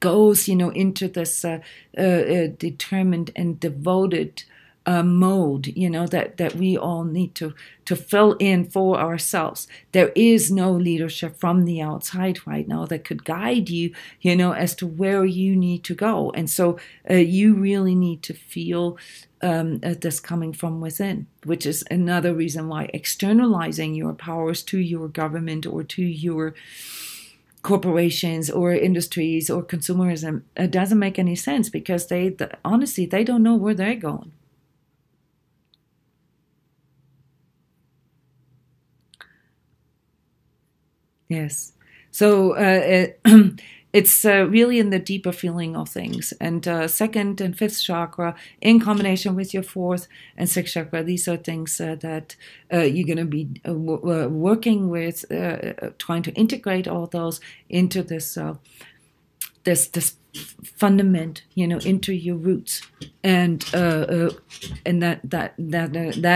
goes, into this determined and devoted mode, that we all need to fill in for ourselves. There is no leadership from the outside right now that could guide you, as to where you need to go. And so you really need to feel this coming from within, which is another reason why externalizing your powers to your government or to your corporations or industries or consumerism doesn't make any sense, because honestly, they don't know where they're going. Yes. So it's really in the deeper feeling of things. And second and fifth chakra, in combination with your fourth and sixth chakra, these are things that you're going to be working with, trying to integrate all those into this this fundament, into your roots, and that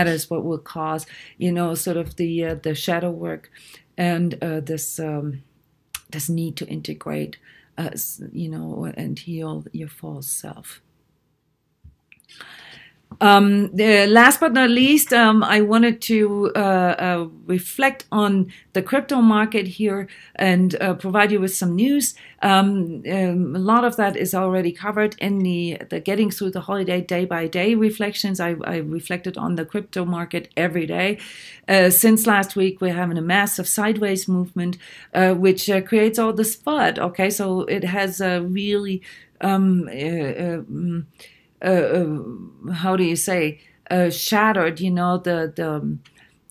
is what will cause, sort of the shadow work. And this need to integrate, and heal your false self. Last but not least, I wanted to reflect on the crypto market here and provide you with some news. A lot of that is already covered in the Getting Through the Holiday Day by Day reflections. I reflected on the crypto market every day. Since last week, we're having a massive sideways movement, which creates all this FUD. Okay, so it has really how do you say, shattered,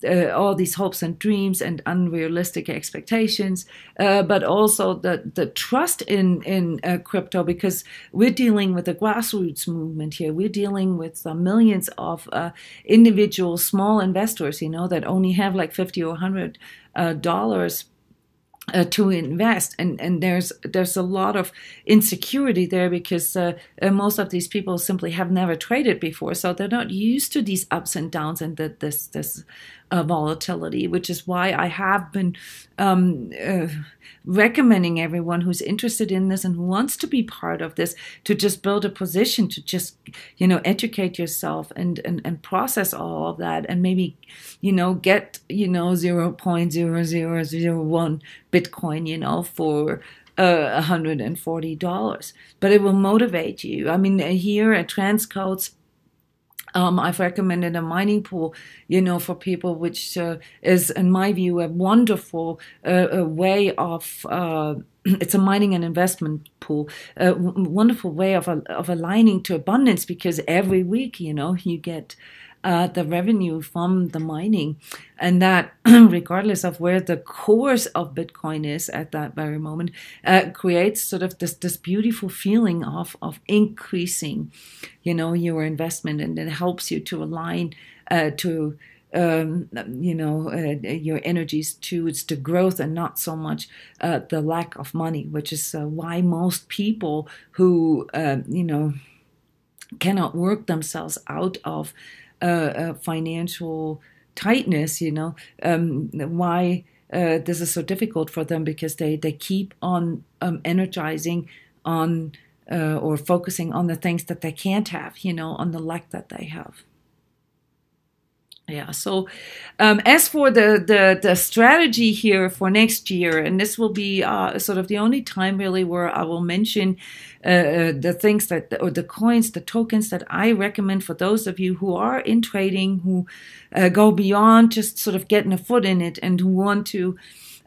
all these hopes and dreams and unrealistic expectations, but also the trust in crypto, because we're dealing with a grassroots movement here. We're dealing with millions of individual small investors, that only have like $50 or $100 to invest, and there's a lot of insecurity there, because most of these people simply have never traded before, so they're not used to these ups and downs and this volatility, which is why I have been recommending everyone who's interested in this and who wants to be part of this to just build a position, to just educate yourself and process all of that, and maybe get 0.0001 Bitcoin for $140, but it will motivate you. I mean, here at transCODES, I've recommended a mining pool, for people, which is, in my view, a wonderful way of. It's a mining and investment pool, a wonderful way of aligning to abundance, because every week, you get the revenue from the mining, and that, regardless of where the course of Bitcoin is at that very moment, creates sort of this beautiful feeling of increasing, your investment, and it helps you to align to your energies towards the growth, and not so much the lack of money, which is why most people who cannot work themselves out of financial tightness, why this is so difficult for them, because they keep on energizing on or focusing on the things that they can't have, on the lack that they have. Yeah. So, as for the strategy here for next year, and this will be sort of the only time really where I will mention the things or the coins, the tokens that I recommend for those of you who are in trading, who go beyond just sort of getting a foot in it, and who want to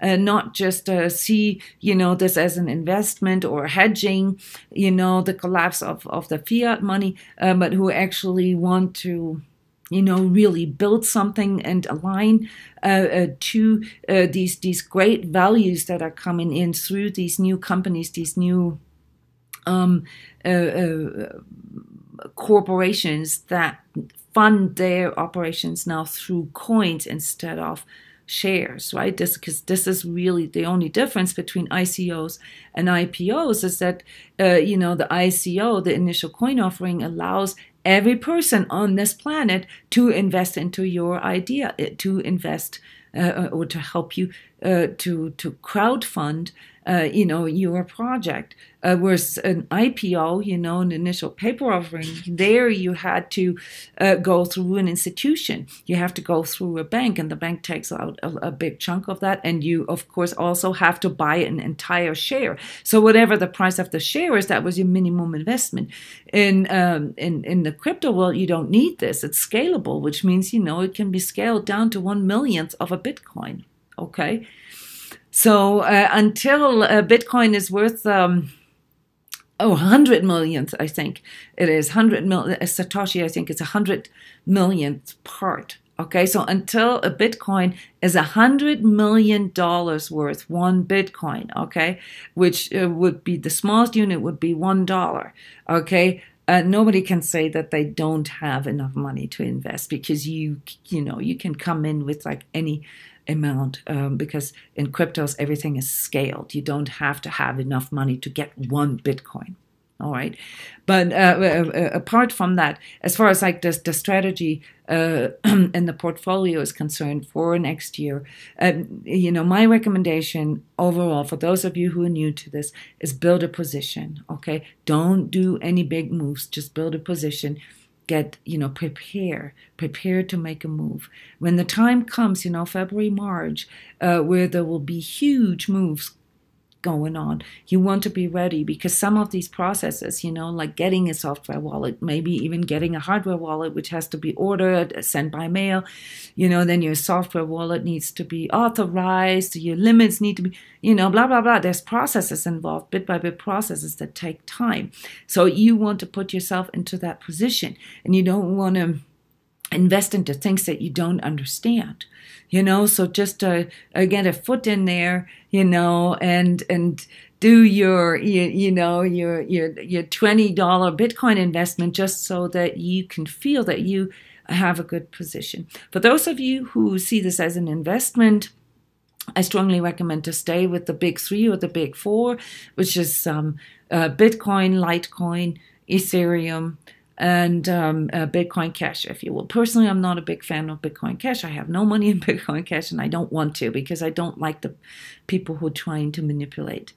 not just see, this as an investment or hedging, the collapse of the fiat money, but who actually want to really build something and align to these great values that are coming in through these new companies, these new corporations that fund their operations now through coins instead of shares, right? Because this is really the only difference between ICOs and IPOs, is that the ICO, the initial coin offering, allows every person on this planet to invest into your idea, to invest or to help you to crowdfund your project. Whereas an IPO, an initial paper offering, there you had to go through an institution. You have to go through a bank, and the bank takes out a big chunk of that. And you, of course, also have to buy an entire share. So whatever the price of the share is, that was your minimum investment. In the crypto world, you don't need this. It's scalable, which means, it can be scaled down to 1/1,000,000th of a Bitcoin. Okay. So until Bitcoin is worth 100 millionth, I think it is 100 million. Satoshi, I think it's 100 millionth part. Okay, so until a Bitcoin is $100 million worth, one Bitcoin, okay, which would be the smallest unit would be $1. Okay. Nobody can say that they don't have enough money to invest, because you can come in with like any amount, because in cryptos everything is scaled. You don't have to have enough money to get one Bitcoin. All right, but apart from that, as far as like the strategy and the portfolio is concerned for next year, my recommendation overall for those of you who are new to this is build a position. Okay, don't do any big moves. Just build a position. Get, prepare to make a move. When the time comes, February, March, where there will be huge moves going on, you want to be ready, because some of these processes, like getting a software wallet, maybe even getting a hardware wallet, which has to be ordered, sent by mail, then your software wallet needs to be authorized, your limits need to be, blah, blah, blah. There's processes involved, bit by bit processes that take time. So you want to put yourself into that position, and you don't want to invest into things that you don't understand, so just get a foot in there, and do your $20 Bitcoin investment, just so that you can feel that you have a good position. For those of you who see this as an investment, I strongly recommend to stay with the big three or the big four, which is Bitcoin, Litecoin, Ethereum, and Bitcoin Cash, if you will. Personally, I'm not a big fan of Bitcoin Cash. I have no money in Bitcoin Cash, and I don't want to, because I don't like the people who are trying to manipulate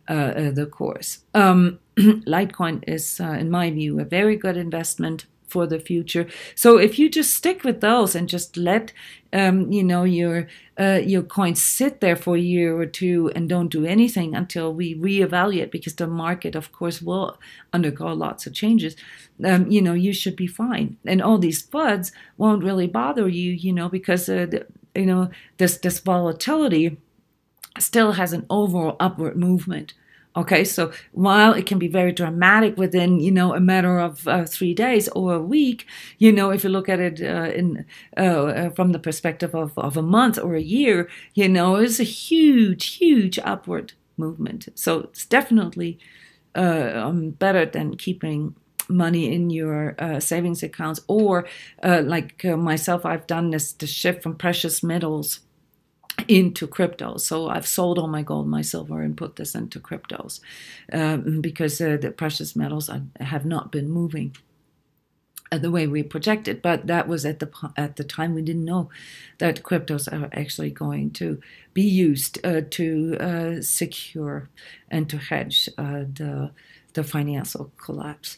the course. Litecoin is, in my view, a very good investment for the future. So if you just stick with those and just let your coins sit there for a year or two and don't do anything until we reevaluate, because the market, of course, will undergo lots of changes, you should be fine. And all these FUDs won't really bother you, because this volatility still has an overall upward movement. Okay, so while it can be very dramatic within, a matter of 3 days or a week, if you look at it from the perspective of a month or a year, it's a huge, huge upward movement. So it's definitely better than keeping money in your savings accounts, or like myself, I've done the shift from precious metals into crypto. So I've sold all my gold, my silver, and put this into cryptos because the precious metals have not been moving the way we projected. But that was at the time we didn't know that cryptos are actually going to be used to secure and to hedge the financial collapse.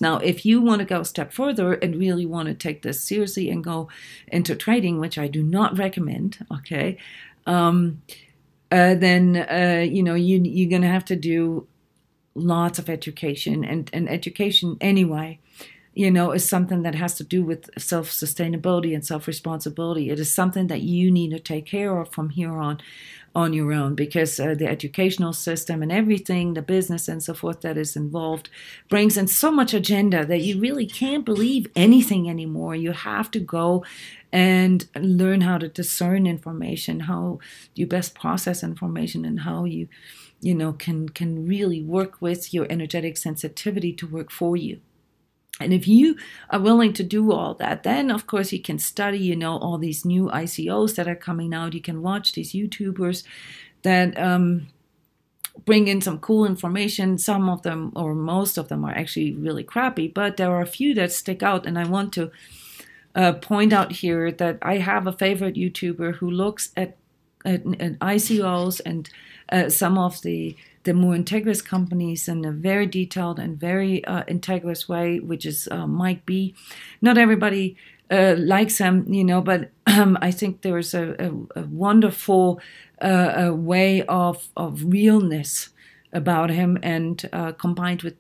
Now, if you want to go a step further and really want to take this seriously and go into trading, which I do not recommend, okay, then you're going to have to do lots of education, and education anyway, is something that has to do with self-sustainability and self-responsibility. It is something that you need to take care of from here on your own, because the educational system and everything, the business and so forth that is involved, brings in so much agenda that you really can't believe anything anymore. You have to go and learn how to discern information, how you best process information, and how you can really work with your energetic sensitivity to work for you. And if you are willing to do all that, then of course you can study, all these new ICOs that are coming out. You can watch these YouTubers that bring in some cool information. Some of them, or most of them, are actually really crappy, but there are a few that stick out. And I want to point out here that I have a favorite YouTuber who looks at ICOs and some of the more integrous companies in a very detailed and very integrous way, which is Mike B. Not everybody likes him, but I think there is a wonderful way of realness about him, and combined with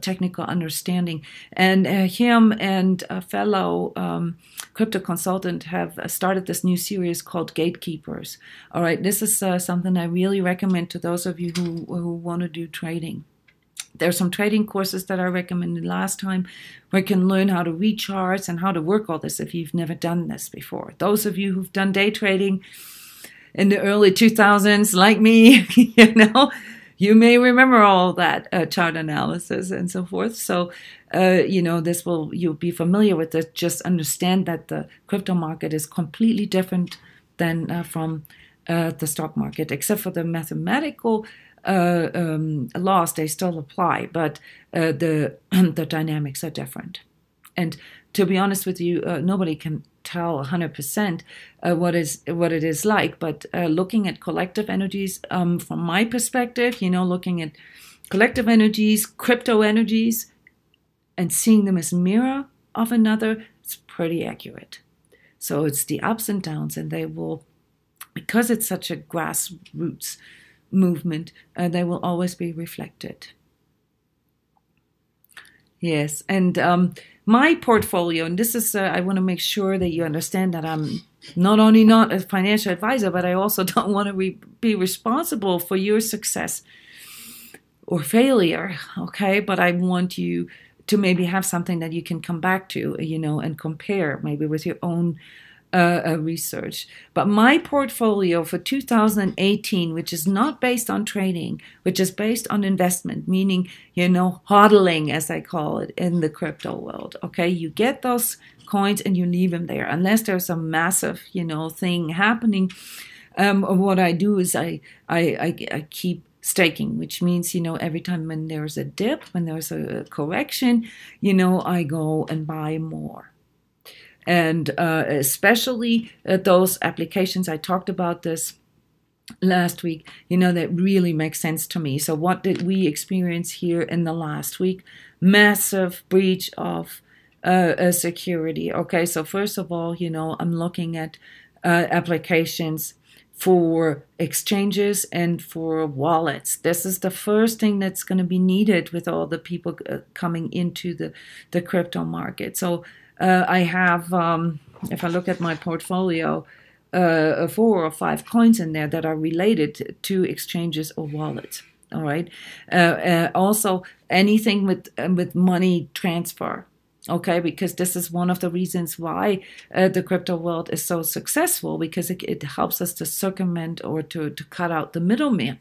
technical understanding. And him and a fellow crypto consultant have started this new series called Gatekeepers. All right, this is something I really recommend to those of you who want to do trading. There's some trading courses that I recommended last time where you can learn how to read charts and how to work all this if you've never done this before. Those of you who've done day trading in the early 2000s, like me, you may remember all that chart analysis and so forth. So, you'll be familiar with it. Just understand that the crypto market is completely different than from the stock market, except for the mathematical laws. They still apply, but the dynamics are different. And to be honest with you, nobody can tell 100% what it is like. But looking at collective energies, from my perspective, looking at collective energies, crypto energies, and seeing them as mirror of another, it's pretty accurate. So it's the ups and downs, and they will, because it's such a grassroots movement, they will always be reflected. Yes, and my portfolio, and this is, I want to make sure that you understand that I'm not only not a financial advisor, but I also don't want to be responsible for your success or failure, okay? But I want you to maybe have something that you can come back to, and compare maybe with your own research. But my portfolio for 2018, which is not based on trading, which is based on investment, meaning, hodling, as I call it, in the crypto world. Okay, you get those coins and you leave them there, unless there's a massive, thing happening. What I do is I keep staking, which means, every time when there's a dip, when there's a correction, I go and buy more. And especially those applications, I talked about this last week, that really makes sense to me. So what did we experience here in the last week? Massive breach of security. Okay, so first of all, I'm looking at applications for exchanges and for wallets. This is the first thing that's going to be needed with all the people coming into the crypto market. So I have, if I look at my portfolio, 4 or 5 coins in there that are related to exchanges or wallets. All right. Also, anything with money transfer. Okay, because this is one of the reasons why the crypto world is so successful, because it helps us to circumvent or to cut out the middleman.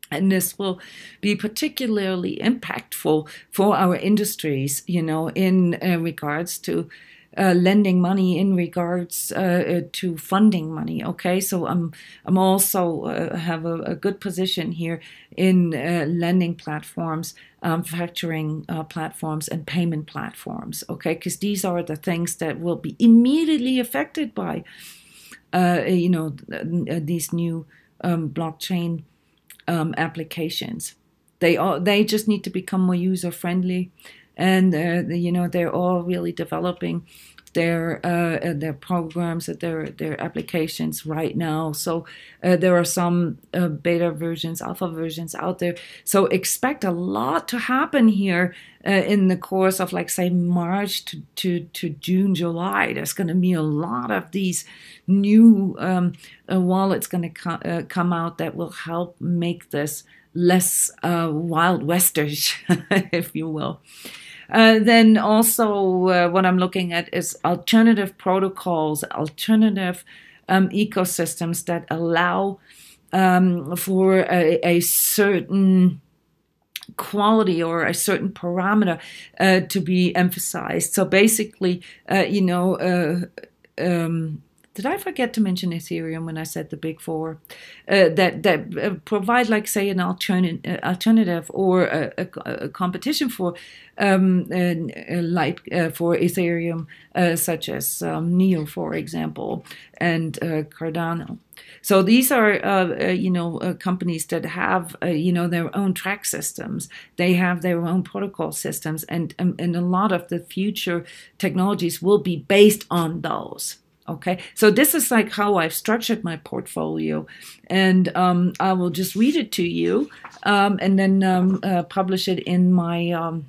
And this will be particularly impactful for our industries, in regards to lending money, in regards to funding money. Okay, so I'm also have a good position here in lending platforms, factoring platforms, and payment platforms. Okay, because these are the things that will be immediately affected by these new blockchain applications. They just need to become more user friendly, and they're all really developing their programs, their applications right now. So there are some beta versions, alpha versions out there. So expect a lot to happen here in the course of, like, say, March to June, July. There's going to be a lot of these new wallets going to come out that will help make this less Wild Westish, if you will. Then also what I'm looking at is alternative protocols, alternative ecosystems that allow for a certain quality or a certain parameter to be emphasized. So basically, did I forget to mention Ethereum when I said the big four that provide, like, say, an alternative or a competition for for Ethereum, such as Neo, for example, and Cardano. So these are companies that have their own track systems. They have their own protocol systems, and a lot of the future technologies will be based on those. Okay, so this is like how I've structured my portfolio, and I will just read it to you and then publish it in my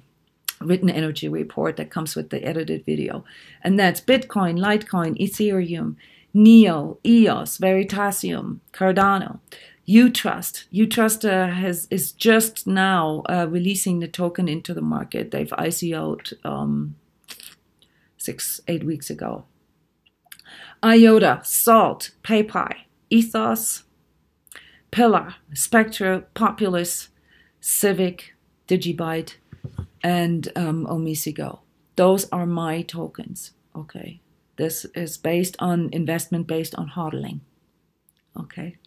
written energy report that comes with the edited video. And that's Bitcoin, Litecoin, Ethereum, Neo, EOS, Veritasium, Cardano, Utrust. Utrust is just now releasing the token into the market. They've ICO'd 6-8 weeks ago. IOTA, Salt, PayPal, Ethos, Pillar, Spectra, Populous, Civic, Digibyte, and Omisigo. Those are my tokens. Okay, this is based on investment, based on hodling. Okay.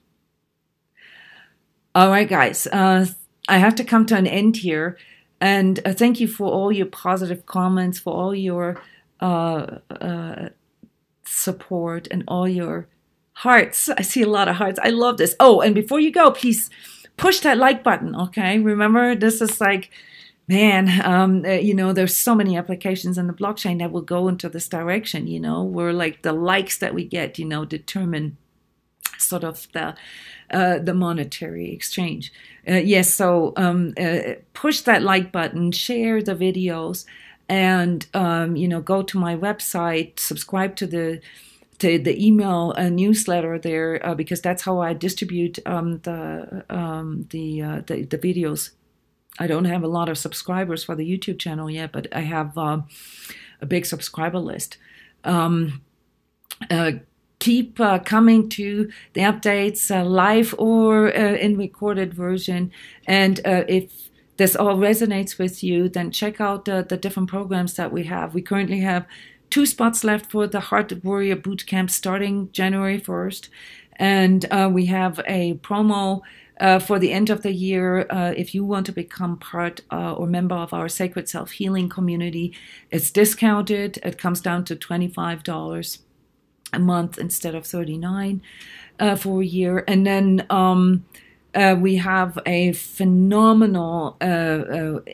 All right, guys. I have to come to an end here, and thank you for all your positive comments, for all your support, and all your hearts. I see a lot of hearts. I love this. Oh, and before you go, please push that like button. Okay, remember, this is like, man, there's so many applications in the blockchain that will go into this direction. Where, like, the likes that we get, determine sort of the monetary exchange. Yes, so push that like button, share the videos, and go to my website, subscribe to the email newsletter there, because that's how I distribute the videos. I don't have a lot of subscribers for the YouTube channel yet, but I have a big subscriber list. Keep coming to the updates live or in recorded version. And if this all resonates with you, then check out the different programs that we have. We currently have 2 spots left for the Heart Warrior Bootcamp starting January 1st. And we have a promo for the end of the year. If you want to become part or member of our Sacred Self-Healing community, it's discounted. It comes down to $25 a month instead of $39 for a year. And then We have a phenomenal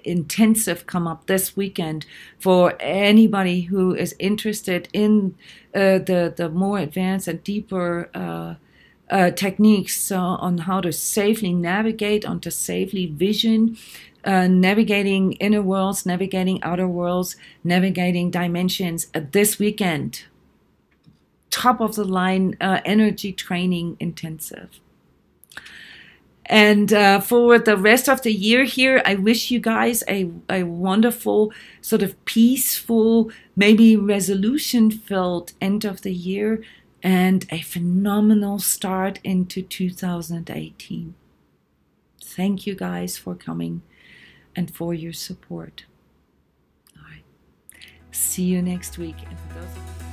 intensive come up this weekend for anybody who is interested in the more advanced and deeper techniques on how to safely navigate, on to safely vision, navigating inner worlds, navigating outer worlds, navigating dimensions this weekend. Top of the line energy training intensive. And for the rest of the year here, I wish you guys a wonderful, sort of peaceful, maybe resolution-filled end of the year and a phenomenal start into 2018. Thank you guys for coming and for your support. All right. See you next week. And for those of you